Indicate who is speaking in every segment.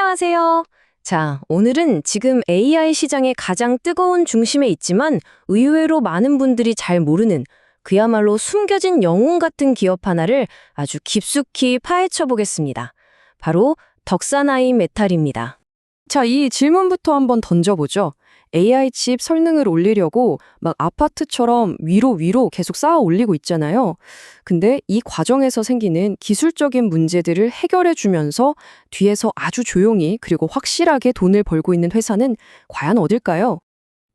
Speaker 1: 안녕하세요. 자, 오늘은 지금 AI 시장의 가장 뜨거운 중심에 있지만 의외로 많은 분들이 잘 모르는 그야말로 숨겨진 영웅 같은 기업 하나를 아주 깊숙이 파헤쳐 보겠습니다. 바로 덕사나임 메탈입니다.
Speaker 2: 자, 이 질문부터 한번 던져보죠. AI 칩 성능을 올리려고 막 아파트처럼 위로 계속 쌓아 올리고 있잖아요. 근데 이 과정에서 생기는 기술적인 문제들을 해결해 주면서 뒤에서 아주 조용히 그리고 확실하게 돈을 벌고 있는 회사는 과연 어딜까요?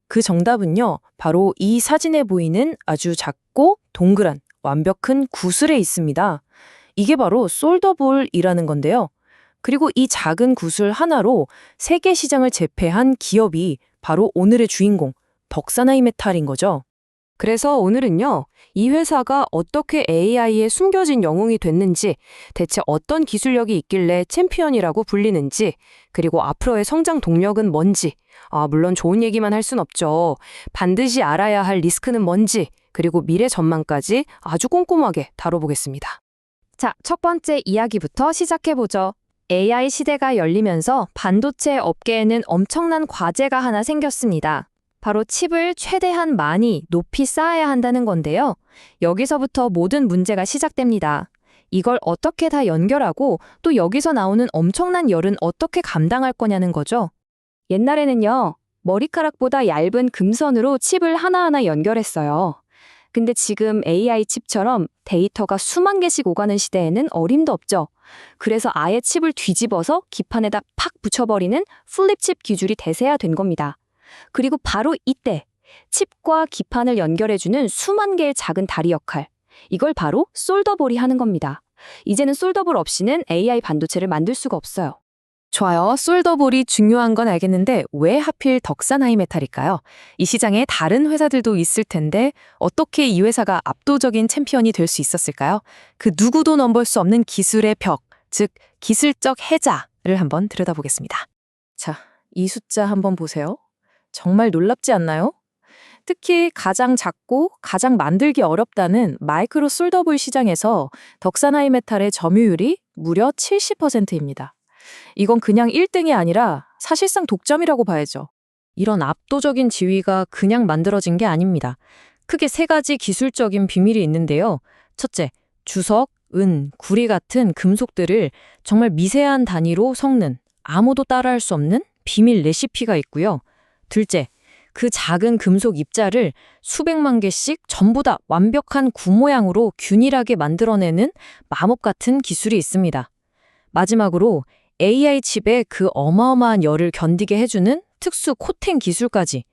Speaker 1: 그 정답은요, 바로 이 사진에 보이는 아주 작고 동그란 완벽한 구슬에 있습니다. 이게 바로 솔더볼이라는 건데요. 그리고 이 작은 구슬 하나로 세계 시장을 제패한 기업이 바로 오늘의 주인공, 덕사나이메탈인 거죠. 그래서 오늘은요, 이 회사가 어떻게 AI의 숨겨진 영웅이 됐는지, 대체 어떤 기술력이 있길래 챔피언이라고 불리는지, 그리고 앞으로의 성장 동력은 뭔지, 물론 좋은 얘기만 할 순 없죠. 반드시 알아야 할 리스크는 뭔지, 그리고 미래 전망까지 아주 꼼꼼하게 다뤄보겠습니다. 자, 첫 번째 이야기부터 시작해보죠. AI 시대가 열리면서 반도체 업계에는 엄청난 과제가 하나 생겼습니다. 바로 칩을 최대한 많이 높이 쌓아야 한다는 건데요. 여기서부터 모든 문제가 시작됩니다. 이걸 어떻게 다 연결하고 또 여기서 나오는 엄청난 열은 어떻게 감당할 거냐는 거죠. 옛날에는요, 머리카락보다 얇은 금선으로 칩을 하나하나 연결했어요. 근데 지금 AI 칩처럼 데이터가 수만 개씩 오가는 시대에는 어림도 없죠. 그래서 아예 칩을 뒤집어서 기판에다 팍 붙여버리는 플립칩 기술이 대세화된 겁니다. 그리고 바로 이때 칩과 기판을 연결해주는 수만 개의 작은 다리 역할, 이걸 바로 솔더볼이 하는 겁니다. 이제는 솔더볼 없이는 AI 반도체를 만들 수가 없어요.
Speaker 2: 좋아요. 솔더볼이 중요한 건 알겠는데 왜 하필 덕사나이메탈일까요? 이 시장에 다른 회사들도 있을 텐데 어떻게 이 회사가 압도적인 챔피언이 될 수 있었을까요? 그 누구도 넘볼 수 없는 기술의 벽, 즉 기술적 해자를 한번 들여다보겠습니다. 자, 이 숫자 한번 보세요. 정말 놀랍지 않나요? 특히 가장 작고 가장 만들기 어렵다는 마이크로 솔더볼 시장에서 덕사나이메탈의 점유율이 무려 70%입니다. 이건 그냥 1등이 아니라 사실상 독점이라고 봐야죠.
Speaker 1: 이런 압도적인 지위가 그냥 만들어진 게 아닙니다. 크게 세 가지 기술적인 비밀이 있는데요. 첫째, 주석, 은, 구리 같은 금속들을 정말 미세한 단위로 섞는 아무도 따라할 수 없는 비밀 레시피가 있고요. 둘째, 그 작은 금속 입자를 수백만 개씩 전부 다 완벽한 구 모양으로 균일하게 만들어내는 마법 같은 기술이 있습니다. 마지막으로 AI 칩의 그 어마어마한 열을 견디게 해주는 특수 코팅 기술까지.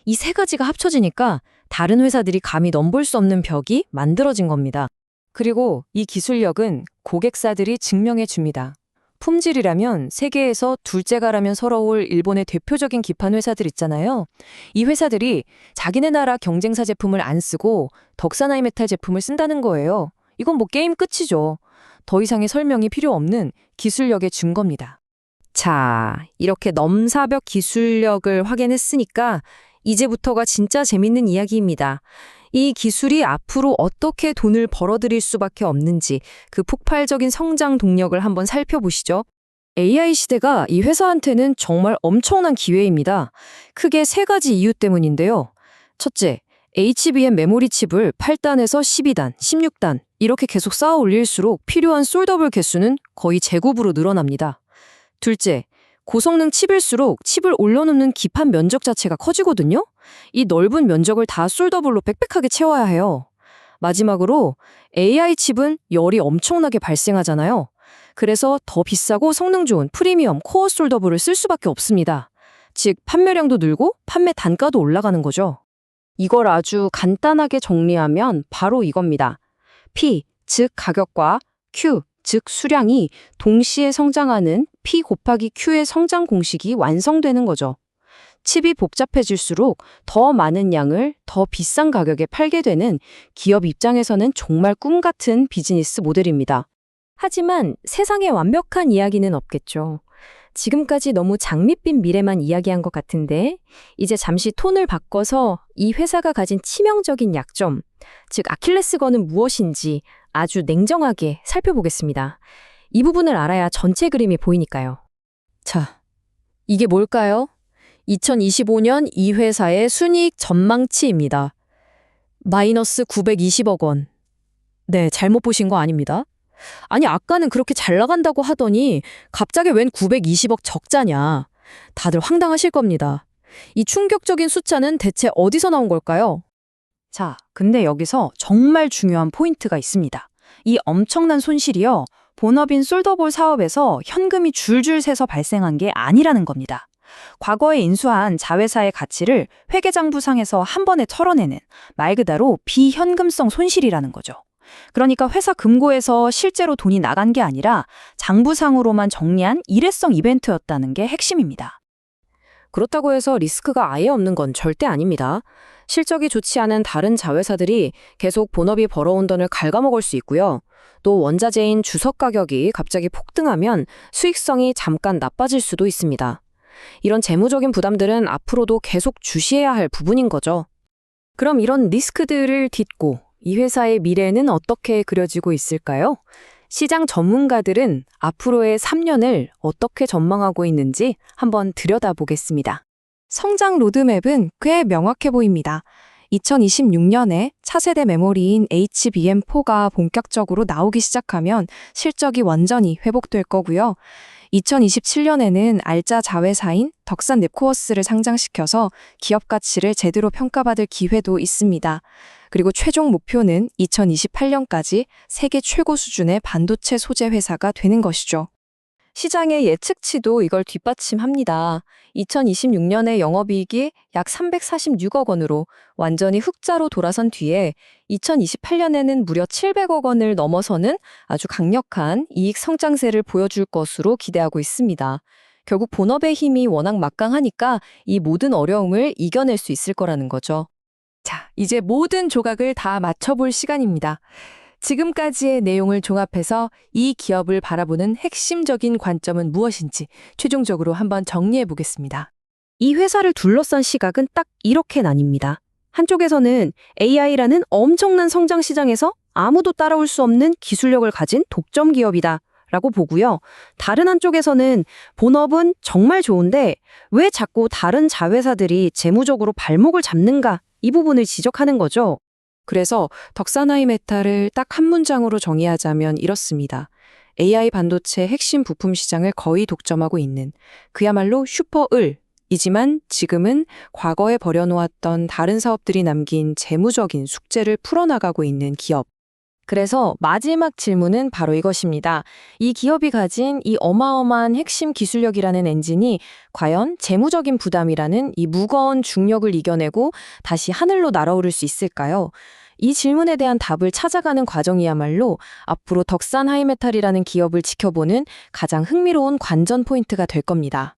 Speaker 1: 이 세 가지가 합쳐지니까 다른 회사들이 감히 넘볼 수 없는 벽이 만들어진 겁니다. 그리고 이 기술력은 고객사들이 증명해 줍니다. 품질이라면 세계에서 둘째가라면 서러울 일본의 대표적인 기판 회사들 있잖아요. 이 회사들이 자기네 나라 경쟁사 제품을 안 쓰고 덕사나이메탈 제품을 쓴다는 거예요. 이건 뭐 게임 끝이죠. 더 이상의 설명이 필요 없는 기술력의 증거입니다. 자, 이렇게 넘사벽 기술력을 확인했으니까 이제부터가 진짜 재밌는 이야기입니다. 이 기술이 앞으로 어떻게 돈을 벌어들일 수밖에 없는지 그 폭발적인 성장 동력을 한번 살펴보시죠. AI 시대가 이 회사한테는 정말 엄청난 기회입니다. 크게 세 가지 이유 때문인데요. 첫째, HBM 메모리 칩을 8단에서 12단, 16단 이렇게 계속 쌓아 올릴수록 필요한 솔더볼 개수는 거의 제곱으로 늘어납니다. 둘째, 고성능 칩일수록 칩을 올려놓는 기판 면적 자체가 커지거든요. 이 넓은 면적을 다 솔더볼로 빽빽하게 채워야 해요. 마지막으로 AI 칩은 열이 엄청나게 발생하잖아요. 그래서 더 비싸고 성능 좋은 프리미엄 코어 솔더볼을 쓸 수밖에 없습니다. 즉 판매량도 늘고 판매 단가도 올라가는 거죠. 이걸 아주 간단하게 정리하면 바로 이겁니다. P, 즉 가격과 Q, 즉 수량이 동시에 성장하는 P 곱하기 Q의 성장 공식이 완성되는 거죠. 칩이 복잡해질수록 더 많은 양을 더 비싼 가격에 팔게 되는 기업 입장에서는 정말 꿈 같은 비즈니스 모델입니다. 하지만 세상에 완벽한 이야기는 없겠죠. 지금까지 너무 장밋빛 미래만 이야기한 것 같은데 이제 잠시 톤을 바꿔서 이 회사가 가진 치명적인 약점, 즉 아킬레스건은 무엇인지 아주 냉정하게 살펴보겠습니다. 이 부분을 알아야 전체 그림이 보이니까요. 자, 이게 뭘까요? 2025년 이 회사의 순이익 전망치입니다. 마이너스 920억 원. 네, 잘못 보신 거 아닙니다. 아니, 아까는 그렇게 잘 나간다고 하더니 갑자기 웬 920억 적자냐. 다들 황당하실 겁니다. 이 충격적인 숫자는 대체 어디서 나온 걸까요?
Speaker 2: 자, 근데 여기서 정말 중요한 포인트가 있습니다. 이 엄청난 손실이요, 본업인 솔더볼 사업에서 현금이 줄줄 새서 발생한 게 아니라는 겁니다. 과거에 인수한 자회사의 가치를 회계장부상에서 한 번에 털어내는 말 그대로 비현금성 손실이라는 거죠. 그러니까 회사 금고에서 실제로 돈이 나간 게 아니라 장부상으로만 정리한 일회성 이벤트였다는 게 핵심입니다.
Speaker 1: 그렇다고 해서 리스크가 아예 없는 건 절대 아닙니다. 실적이 좋지 않은 다른 자회사들이 계속 본업이 벌어온 돈을 갉아먹을 수 있고요. 또 원자재인 주석 가격이 갑자기 폭등하면 수익성이 잠깐 나빠질 수도 있습니다. 이런 재무적인 부담들은 앞으로도 계속 주시해야 할 부분인 거죠. 그럼 이런 리스크들을 딛고 이 회사의 미래는 어떻게 그려지고 있을까요? 시장 전문가들은 앞으로의 3년을 어떻게 전망하고 있는지 한번 들여다보겠습니다.
Speaker 3: 성장 로드맵은 꽤 명확해 보입니다. 2026년에 차세대 메모리인 HBM4가 본격적으로 나오기 시작하면 실적이 완전히 회복될 거고요. 2027년에는 알짜 자회사인 덕산 넵코어스를 상장시켜서 기업 가치를 제대로 평가받을 기회도 있습니다. 그리고 최종 목표는 2028년까지 세계 최고 수준의 반도체 소재 회사가 되는 것이죠. 시장의 예측치도 이걸 뒷받침합니다. 2026년에 영업이익이 약 346억 원으로 완전히 흑자로 돌아선 뒤에 2028년에는 무려 700억 원을 넘어서는 아주 강력한 이익 성장세를 보여줄 것으로 기대하고 있습니다. 결국 본업의 힘이 워낙 막강하니까 이 모든 어려움을 이겨낼 수 있을 거라는 거죠. 자, 이제 모든 조각을 다 맞춰볼 시간입니다. 지금까지의 내용을 종합해서 이 기업을 바라보는 핵심적인 관점은 무엇인지 최종적으로 한번 정리해 보겠습니다.
Speaker 1: 이 회사를 둘러싼 시각은 딱 이렇게 나뉩니다. 한쪽에서는 AI라는 엄청난 성장 시장에서 아무도 따라올 수 없는 기술력을 가진 독점 기업이다 라고 보고요. 다른 한쪽에서는 본업은 정말 좋은데 왜 자꾸 다른 자회사들이 재무적으로 발목을 잡는가, 이 부분을 지적하는 거죠. 그래서 덕산하이메탈을 딱 한 문장으로 정의하자면 이렇습니다. AI 반도체 핵심 부품 시장을 거의 독점하고 있는 그야말로 슈퍼을이지만 지금은 과거에 버려놓았던 다른 사업들이 남긴 재무적인 숙제를 풀어나가고 있는 기업. 그래서 마지막 질문은 바로 이것입니다. 이 기업이 가진 이 어마어마한 핵심 기술력이라는 엔진이 과연 재무적인 부담이라는 이 무거운 중력을 이겨내고 다시 하늘로 날아오를 수 있을까요? 이 질문에 대한 답을 찾아가는 과정이야말로 앞으로 덕산 하이메탈이라는 기업을 지켜보는 가장 흥미로운 관전 포인트가 될 겁니다.